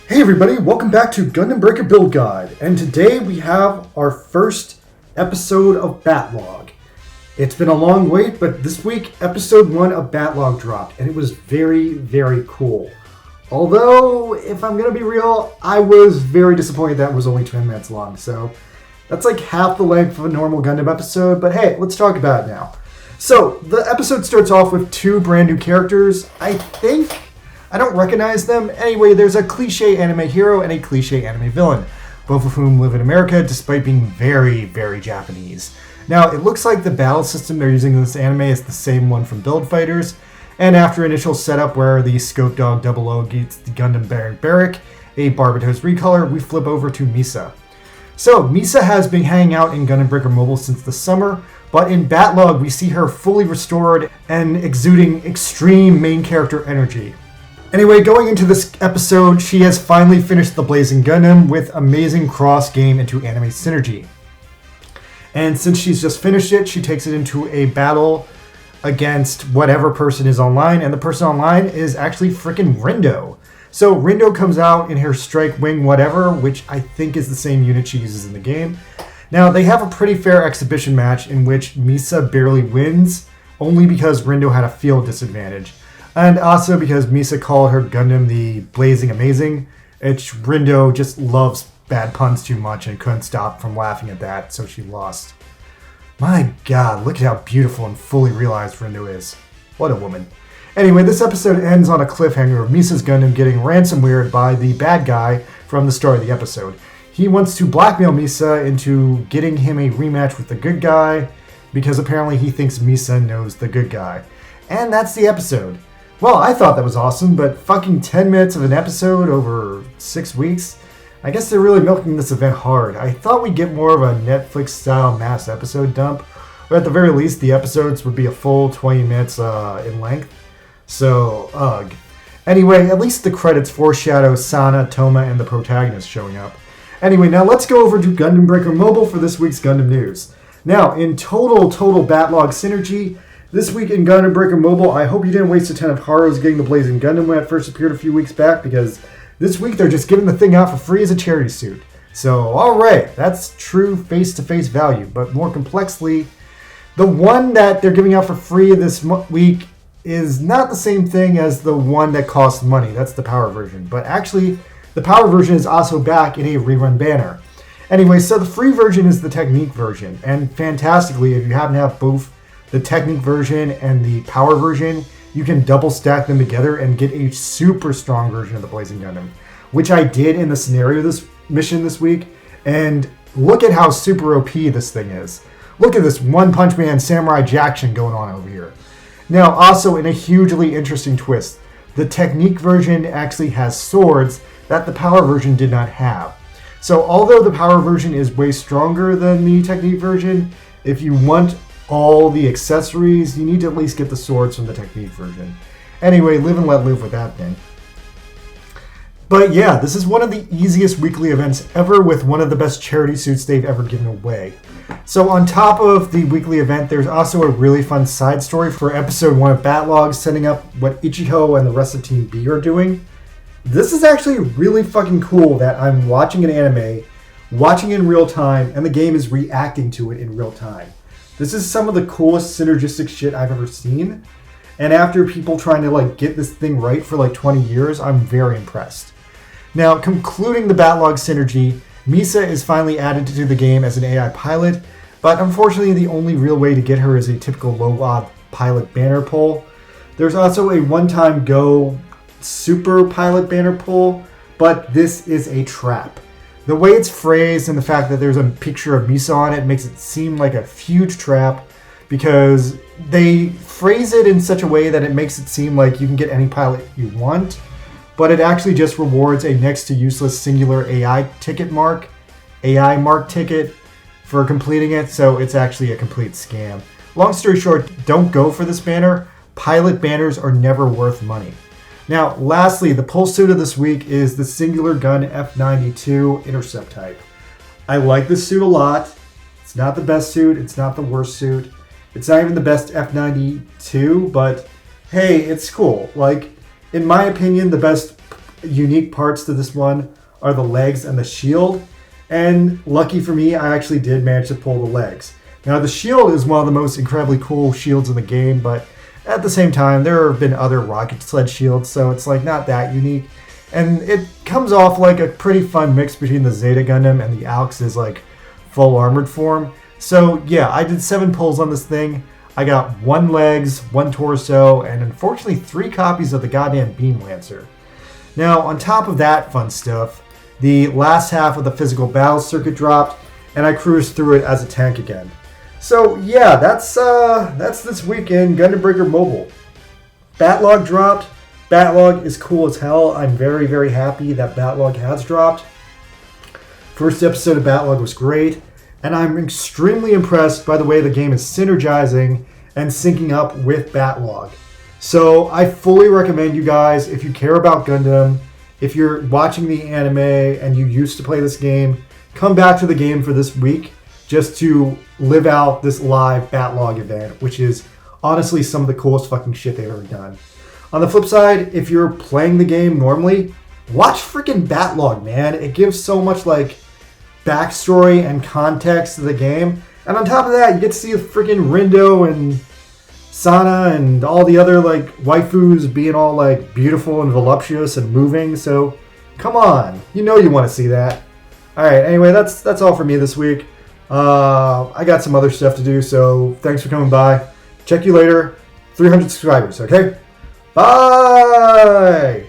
Hey everybody, welcome back to Gundam Breaker Build Guide, and today we have our first episode of Battlogue. It's been a long wait, but this week episode 1 of Battlogue dropped, and it was very, very cool. Although, if I'm going to be real, I was very disappointed that it was only 10 minutes long, so that's like half the length of a normal Gundam episode, but hey, let's talk about it now. So, the episode starts off with two brand new characters. I don't recognize them. Anyway, there's a cliche anime hero and a cliche anime villain, both of whom live in America despite being very, very Japanese. Now, it looks like the battle system they're using in this anime is the same one from Build Fighters, and after initial setup where the Scope Dog 00 gets the Gundam Barrack, a Barbatos recolor, we flip over to Misa. So, Misa has been hanging out in Gundam Breaker Mobile since the summer, but in Battlogue we see her fully restored and exuding extreme main character energy. Anyway, going into this episode, she has finally finished the Blazing Gundam with amazing cross-game into anime synergy. And since she's just finished it, she takes it into a battle against whatever person is online, and the person online is actually frickin' Rindo. So Rindo comes out in her Strike Wing whatever, which I think is the same unit she uses in the game. Now, they have a pretty fair exhibition match in which Misa barely wins, only because Rindo had a field disadvantage. And also because Misa called her Gundam the Blazing Amazing, which Rindo just loves bad puns too much and couldn't stop from laughing at that, so she lost. My god, look at how beautiful and fully realized Rindo is. What a woman. Anyway, this episode ends on a cliffhanger of Misa's Gundam getting ransomwared by the bad guy from the start of the episode. He wants to blackmail Misa into getting him a rematch with the good guy, because apparently he thinks Misa knows the good guy. And that's the episode. Well, I thought that was awesome, but fucking 10 minutes of an episode over 6 weeks? I guess they're really milking this event hard. I thought we'd get more of a Netflix-style mass episode dump, or at the very least, the episodes would be a full 20 minutes in length. So, ugh. Anyway, at least the credits foreshadow Sana, Toma, and the protagonist showing up. Anyway, now let's go over to Gundam Breaker Mobile for this week's Gundam news. Now, in total Battlogue synergy, this week in Gundam Breaker Mobile, I hope you didn't waste a ton of Haros getting the Blazing Gundam when it first appeared a few weeks back, because this week they're just giving the thing out for free as a charity suit. So, alright, that's true face-to-face value, but more complexly, the one that they're giving out for free this week is not the same thing as the one that costs money. That's the power version. But actually, the power version is also back in a rerun banner. Anyway, so the free version is the Technique version, and fantastically, if you happen to have both the Technique version and the power version, you can double stack them together and get a super strong version of the Blazing Gundam, which I did in the scenario this mission this week, and look at how super OP this thing is. Look at this One Punch Man Samurai Jackson going on over here. Now, also in a hugely interesting twist, the Technique version actually has swords that the power version did not have. So although the power version is way stronger than the Technique version, if you want all the accessories, you need to at least get the swords from the Technique version. Anyway, live and let live with that thing. But yeah, this is one of the easiest weekly events ever with one of the best charity suits they've ever given away. So on top of the weekly event, there's also a really fun side story for episode 1 of Battlogue, setting up what Ichigo and the rest of Team B are doing. This is actually really fucking cool that I'm watching an anime, watching in real time, and the game is reacting to it in real time. This is some of the coolest synergistic shit I've ever seen. And after people trying to get this thing right for 20 years, I'm very impressed. Now, concluding the Battlogue synergy, Misa is finally added to the game as an AI pilot, but unfortunately the only real way to get her is a typical low-odd pilot banner pull. There's also a one-time go super pilot banner pull, but this is a trap. The way it's phrased and the fact that there's a picture of Misa on it makes it seem like a huge trap, because they phrase it in such a way that it makes it seem like you can get any pilot you want, but it actually just rewards a next to useless singular AI mark ticket for completing it, so it's actually a complete scam. Long story short, don't go for this banner. Pilot banners are never worth money. Now, lastly, the pull suit of this week is the Singular Gun F92 Intercept type. I like this suit a lot. It's not the best suit. It's not the worst suit. It's not even the best F92, but hey, it's cool. In my opinion, the best unique parts to this one are the legs and the shield. And lucky for me, I actually did manage to pull the legs. Now, the shield is one of the most incredibly cool shields in the game, but at the same time, there have been other rocket sled shields, so it's like not that unique. And it comes off like a pretty fun mix between the Zeta Gundam and the Alex's like full armored form. So yeah, I did 7 pulls on this thing. I got 1 legs, 1 torso, and unfortunately 3 copies of the goddamn Beam Lancer. Now, on top of that fun stuff, the last half of the physical battle circuit dropped, and I cruised through it as a tank again. So yeah, that's this weekend Gundam Breaker Mobile. Battlogue dropped. Battlogue is cool as hell. I'm very, very happy that Battlogue has dropped. First episode of Battlogue was great, and I'm extremely impressed by the way the game is synergizing and syncing up with Battlogue. So I fully recommend you guys, if you care about Gundam, if you're watching the anime and you used to play this game, come back to the game for this week just to live out this live Battlogue event, which is honestly some of the coolest fucking shit they've ever done. On the flip side, if you're playing the game normally, watch freaking Battlogue, man. It gives so much like backstory and context to the game. And on top of that, you get to see freaking Rindo and Sana and all the other like waifus being all like beautiful and voluptuous and moving. So come on, you know you want to see that. All right, anyway, that's all for me this week. I got some other stuff to do, so thanks for coming by. Check you later. 300 subscribers, okay? Bye!